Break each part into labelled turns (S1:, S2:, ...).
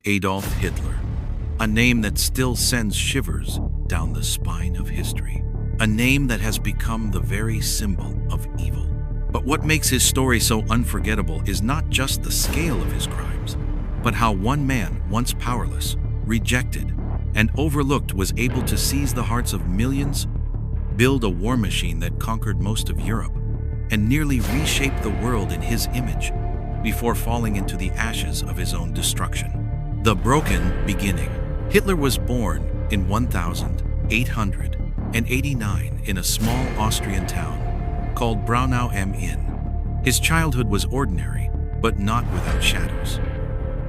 S1: Adolf Hitler, a name that still sends shivers down the spine of history, a name that has become the very symbol of evil. But what makes his story so unforgettable is not just the scale of his crimes, but how one man, once powerless, rejected, and overlooked, was able to seize the hearts of millions, build a war machine that conquered most of Europe, and nearly reshape the world in his image before falling into the ashes of his own destruction. The broken beginning. Hitler was born in 1889 in a small Austrian town called Braunau am Inn. His childhood was ordinary, but not without shadows.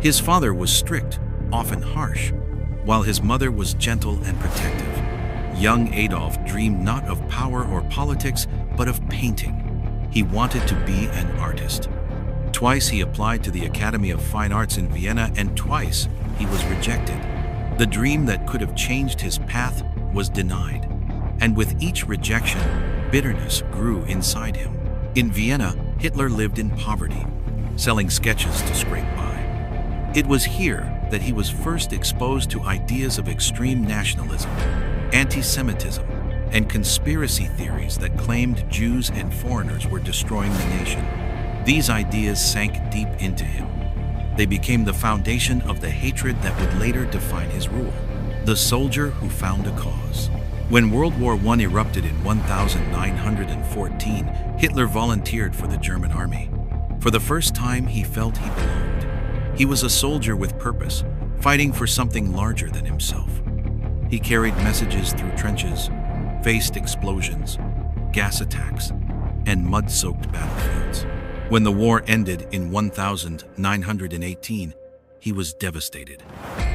S1: His father was strict, often harsh, while his mother was gentle and protective. Young Adolf dreamed not of power or politics, but of painting. He wanted to be an artist. Twice he applied to the Academy of Fine Arts in Vienna, and twice he was rejected. The dream that could have changed his path was denied, and with each rejection, bitterness grew inside him. In Vienna, Hitler lived in poverty, selling sketches to scrape by. It was here that he was first exposed to ideas of extreme nationalism, anti-Semitism, and conspiracy theories that claimed Jews and foreigners were destroying the nation. These ideas sank deep into him. They became the foundation of the hatred that would later define his rule. The soldier who found a cause. When World War I erupted in 1914, Hitler volunteered for the German army. For the first time, he felt he belonged. He was a soldier with purpose, fighting for something larger than himself. He carried messages through trenches, faced explosions, gas attacks, and mud-soaked battlefields. When the war ended in 1918, he was devastated.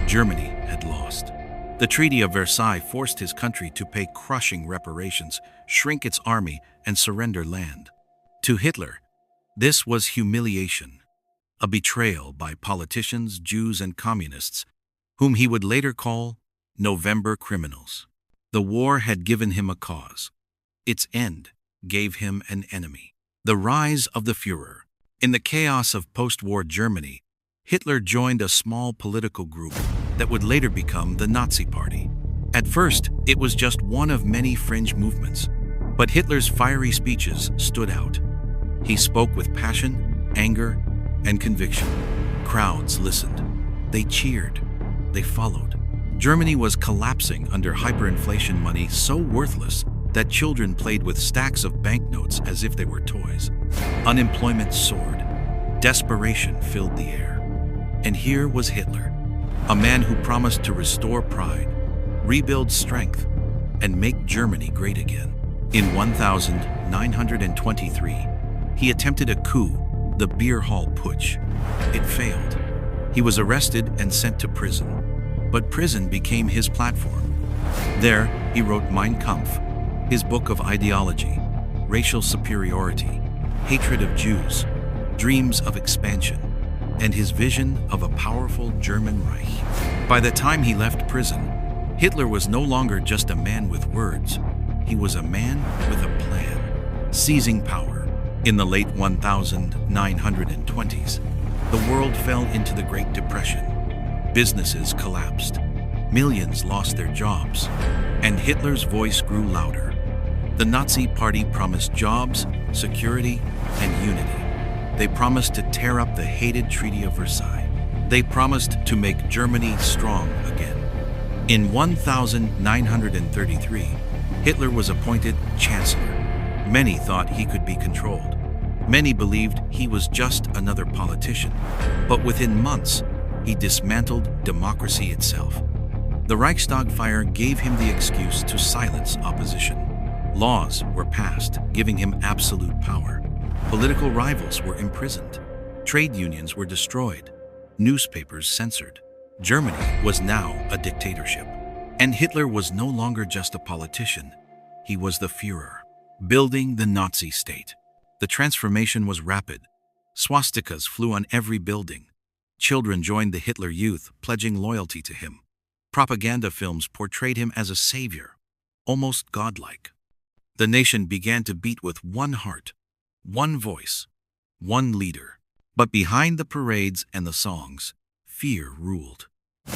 S1: Germany had lost. The Treaty of Versailles forced his country to pay crushing reparations, shrink its army, and surrender land. To Hitler, this was humiliation, a betrayal by politicians, Jews, and communists, whom he would later call November criminals. The war had given him a cause. Its end gave him an enemy. The rise of the Führer. In the chaos of post-war Germany, Hitler joined a small political group that would later become the Nazi Party. At first, it was just one of many fringe movements, but Hitler's fiery speeches stood out. He spoke with passion, anger, and conviction. Crowds listened. They cheered. They followed. Germany was collapsing under hyperinflation, money so worthless that children played with stacks of banknotes as if they were toys. Unemployment soared. Desperation filled the air. And here was Hitler, a man who promised to restore pride, rebuild strength, and make Germany great again. In 1923, he attempted a coup, the Beer Hall Putsch. It failed. He was arrested and sent to prison. But prison became his platform. There, he wrote Mein Kampf, his book of ideology, racial superiority, hatred of Jews, dreams of expansion, and his vision of a powerful German Reich. By the time he left prison, Hitler was no longer just a man with words. He was a man with a plan. Seizing power. In the late 1920s, the world fell into the Great Depression. Businesses collapsed. Millions lost their jobs, and Hitler's voice grew louder. The Nazi Party promised jobs, security, and unity. They promised to tear up the hated Treaty of Versailles. They promised to make Germany strong again. In 1933, Hitler was appointed Chancellor. Many thought he could be controlled. Many believed he was just another politician. But within months, he dismantled democracy itself. The Reichstag fire gave him the excuse to silence opposition. Laws were passed, giving him absolute power. Political rivals were imprisoned. Trade unions were destroyed. Newspapers censored. Germany was now a dictatorship. And Hitler was no longer just a politician. He was the Führer, building the Nazi state. The transformation was rapid. Swastikas flew on every building. Children joined the Hitler Youth, pledging loyalty to him. Propaganda films portrayed him as a savior, almost godlike. The nation began to beat with one heart, one voice, one leader. But behind the parades and the songs, fear ruled.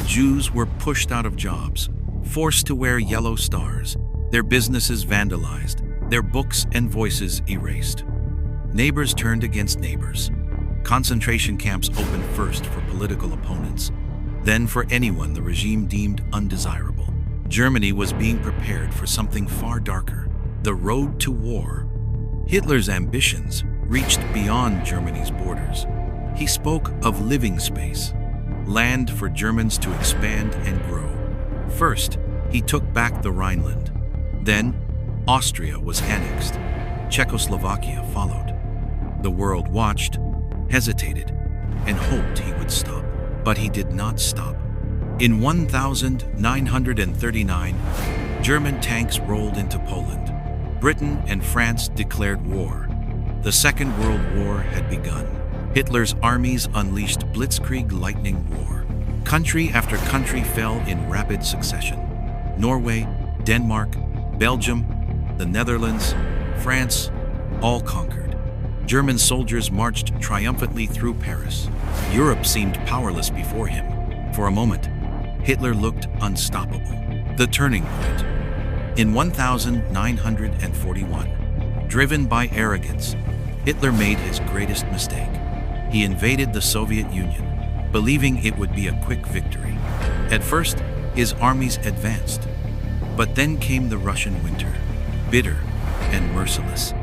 S1: Jews were pushed out of jobs, forced to wear yellow stars, their businesses vandalized, their books and voices erased. Neighbors turned against neighbors. Concentration camps opened first for political opponents, then for anyone the regime deemed undesirable. Germany was being prepared for something far darker: the road to war. Hitler's ambitions reached beyond Germany's borders. He spoke of living space, land for Germans to expand and grow. First, he took back the Rhineland. Then, Austria was annexed. Czechoslovakia followed. The world watched, hesitated, and hoped he would stop. But he did not stop. In 1939, German tanks rolled into Poland. Britain and France declared war. The Second World War had begun. Hitler's armies unleashed blitzkrieg lightning war. Country after country fell in rapid succession. Norway, Denmark, Belgium, the Netherlands, France, all conquered. German soldiers marched triumphantly through Paris. Europe seemed powerless before him. For a moment, Hitler looked unstoppable. The turning point. In 1941, driven by arrogance, Hitler made his greatest mistake. He invaded the Soviet Union, believing it would be a quick victory. At first, his armies advanced. But then came the Russian winter, bitter and merciless.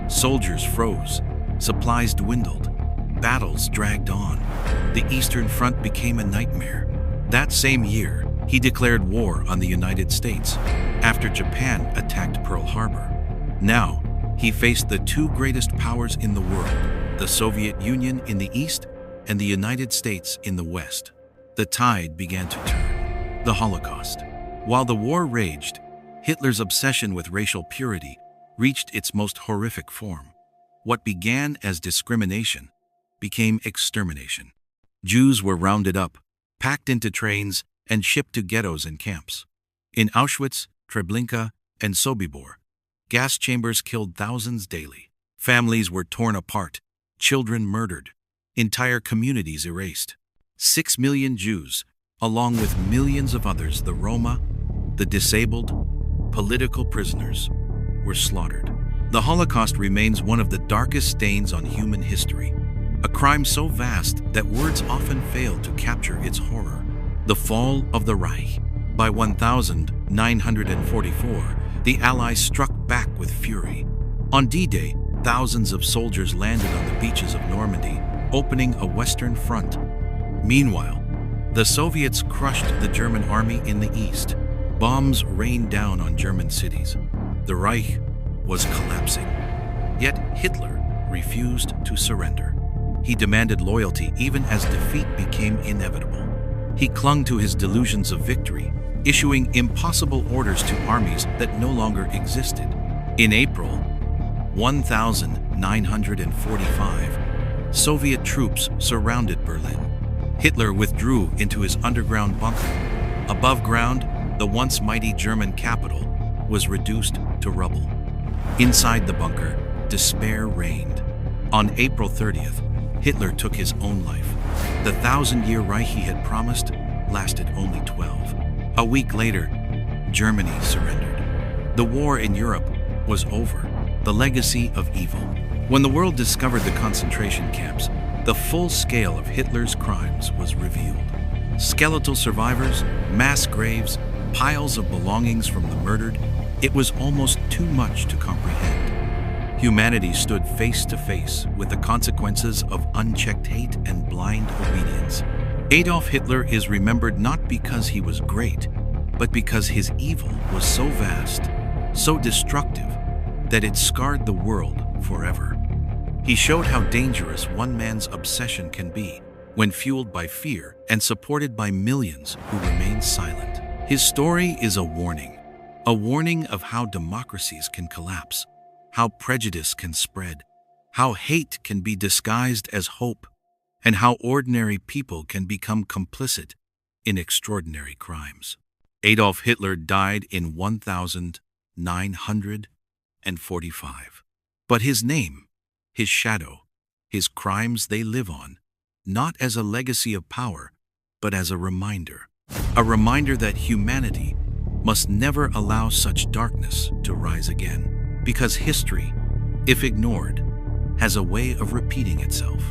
S1: Soldiers froze, supplies dwindled, battles dragged on. The Eastern Front became a nightmare. That same year, he declared war on the United States after Japan attacked Pearl Harbor. Now, he faced the two greatest powers in the world, the Soviet Union in the East and the United States in the West. The tide began to turn. The Holocaust. While the war raged, Hitler's obsession with racial purity reached its most horrific form. What began as discrimination became extermination. Jews were rounded up, packed into trains, and shipped to ghettos and camps. In Auschwitz, Treblinka, and Sobibor, gas chambers killed thousands daily. Families were torn apart, children murdered, entire communities erased. 6 million Jews, along with millions of others, the Roma, the disabled, political prisoners, were slaughtered. The Holocaust remains one of the darkest stains on human history, a crime so vast that words often fail to capture its horror. The fall of the Reich. By 1944, the Allies struck back with fury. On D-Day, thousands of soldiers landed on the beaches of Normandy, opening a Western front. Meanwhile, the Soviets crushed the German army in the east. Bombs rained down on German cities. The Reich was collapsing. Yet Hitler refused to surrender. He demanded loyalty even as defeat became inevitable. He clung to his delusions of victory, issuing impossible orders to armies that no longer existed. In April 1945, Soviet troops surrounded Berlin. Hitler withdrew into his underground bunker. Above ground, the once mighty German capital was reduced to rubble. Inside the bunker, despair reigned. On April 30th, Hitler took his own life. The 1,000-year Reich he had promised lasted only 12. A week later, Germany surrendered. The war in Europe was over, the legacy of evil. When the world discovered the concentration camps, the full scale of Hitler's crimes was revealed. Skeletal survivors, mass graves, piles of belongings from the murdered. It was almost too much to comprehend. Humanity stood face to face with the consequences of unchecked hate and blind obedience. Adolf Hitler is remembered not because he was great, but because his evil was so vast, so destructive, that it scarred the world forever. He showed how dangerous one man's obsession can be when fueled by fear and supported by millions who remain silent. His story is a warning of how democracies can collapse, how prejudice can spread, how hate can be disguised as hope, and how ordinary people can become complicit in extraordinary crimes. Adolf Hitler died in 1945. But his name, his shadow, his crimes, they live on, not as a legacy of power, but as a reminder. A reminder that humanity must never allow such darkness to rise again, because history, if ignored, has a way of repeating itself.